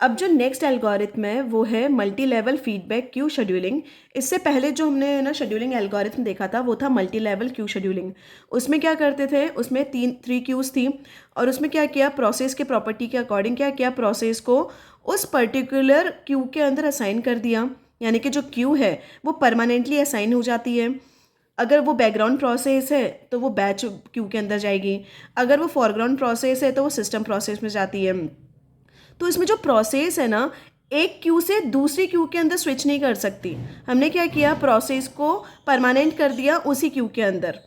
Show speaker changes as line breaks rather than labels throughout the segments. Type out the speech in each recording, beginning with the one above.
अब जो next algorithm है वो है multi level feedback queue scheduling. इससे पहले जो हमने ना शेड्यूलिंग एल्गोरिथम देखा था वो था मल्टी लेवल क्यू शेड्यूलिंग। उसमें क्या करते थे, उसमें थ्री क्यूज़ थी और उसमें क्या किया, प्रोसेस के प्रॉपर्टी के अकॉर्डिंग क्या किया, प्रोसेस को उस पर्टिकुलर क्यू के अंदर असाइन कर दिया। यानी कि जो क्यू है वो परमानेंटली असाइन हो जाती है। अगर वो बैकग्राउंड प्रोसेस है तो वो बैच क्यू के अंदर जाएगी, अगर वो फॉरग्राउंड प्रोसेस है तो वो सिस्टम प्रोसेस में जाती है। तो इसमें जो प्रोसेस है ना, एक क्यू से दूसरी क्यू के अंदर स्विच नहीं कर सकती। हमने क्या किया, प्रोसेस को परमानेंट कर दिया उसी क्यू के अंदर।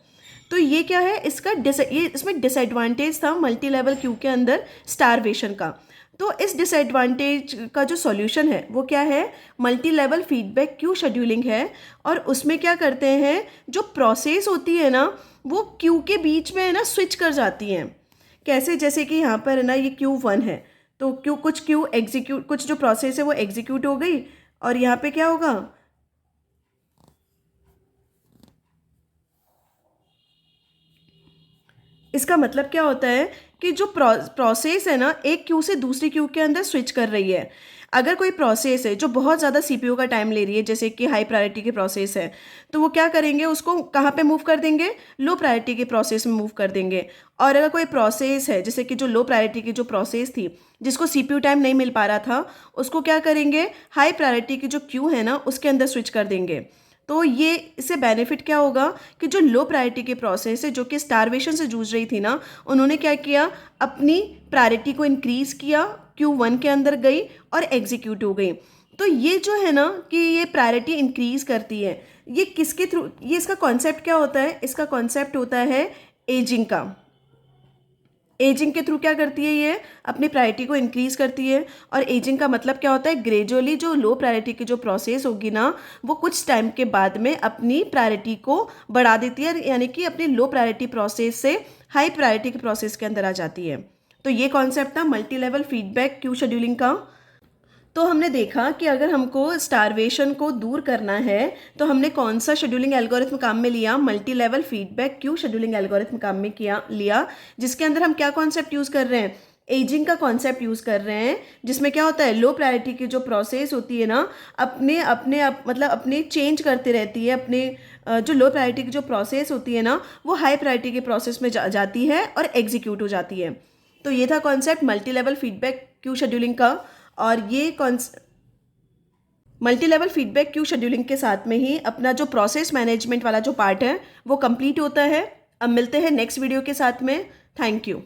तो ये क्या है, ये इसमें डिसएडवांटेज था मल्टी लेवल क्यू के अंदर स्टारवेशन का। तो इस डिसएडवांटेज का जो सॉल्यूशन है वो क्या है, multi level feedback queue scheduling है। और उसमें क्या करते हैं, जो प्रोसेस होती है ना वो क्यू के बीच में है ना स्विच कर जाती हैं। कैसे, जैसे कि यहाँ पर है ना ये Q1 है, तो क्यू एग्जीक्यूट, कुछ जो प्रोसेस है वो एग्जीक्यूट हो गई और यहाँ पे क्या होगा, इसका मतलब क्या होता है कि जो प्रोसेस है ना एक क्यू से दूसरी क्यू के अंदर स्विच कर रही है। अगर कोई प्रोसेस है जो बहुत ज़्यादा सीपीयू का टाइम ले रही है, जैसे कि हाई प्रायोरिटी की प्रोसेस है, तो वो क्या करेंगे, उसको कहाँ पे मूव कर देंगे, लो प्रायोरिटी की प्रोसेस में मूव कर देंगे। और अगर कोई प्रोसेस है जैसे कि जो लो प्रायोरिटी की जो प्रोसेस थी जिसको सीपीयू टाइम नहीं मिल पा रहा था, उसको क्या करेंगे, हाई प्रायोरिटी की जो क्यू है ना उसके अंदर स्विच कर देंगे। तो ये इससे बेनिफिट क्या होगा कि जो लो प्रायोरिटी के प्रोसेस है जो कि स्टारवेशन से जूझ रही थी ना, उन्होंने क्या किया, अपनी प्रायोरिटी को इंक्रीज़ किया, Q1 के अंदर गई और एग्जीक्यूट हो गई। तो ये जो है ना कि ये प्रायोरिटी इंक्रीज़ करती है, ये किसके थ्रू, ये इसका कॉन्सेप्ट क्या होता है, इसका कॉन्सेप्ट होता है एजिंग का। एजिंग के थ्रू क्या करती है, ये अपनी प्रायोरिटी को इंक्रीज़ करती है। और एजिंग का मतलब क्या होता है, ग्रेजुअली जो लो प्रायोरिटी की जो प्रोसेस होगी ना वो कुछ टाइम के बाद में अपनी प्रायोरिटी को बढ़ा देती है, यानी कि अपनी लो प्रायोरिटी प्रोसेस से हाई प्रायोरिटी की प्रोसेस के अंदर आ जाती है। तो ये कॉन्सेप्ट था multi level feedback queue scheduling का। तो हमने देखा कि अगर हमको स्टारवेशन को दूर करना है तो हमने कौन सा शेड्यूलिंग एल्गोरिथम काम में लिया, multi level feedback queue scheduling algorithm काम में लिया, जिसके अंदर हम क्या कॉन्सेप्ट यूज़ कर रहे हैं, एजिंग का कॉन्सेप्ट यूज़ कर रहे हैं। जिसमें क्या होता है, लो प्रायोरिटी की जो प्रोसेस होती है ना मतलब अपने चेंज करती रहती है, अपने जो लो प्रायोरिटी की जो प्रोसेस होती है ना वो हाई प्रायोरिटी की प्रोसेस में जाती है और एग्जीक्यूट हो जाती है। तो ये था concept multi level feedback queue scheduling का। और ये multi level feedback queue scheduling के साथ में ही अपना जो प्रोसेस मैनेजमेंट वाला जो पार्ट है वो कंप्लीट होता है। अब मिलते हैं नेक्स्ट वीडियो के साथ में। Thank you.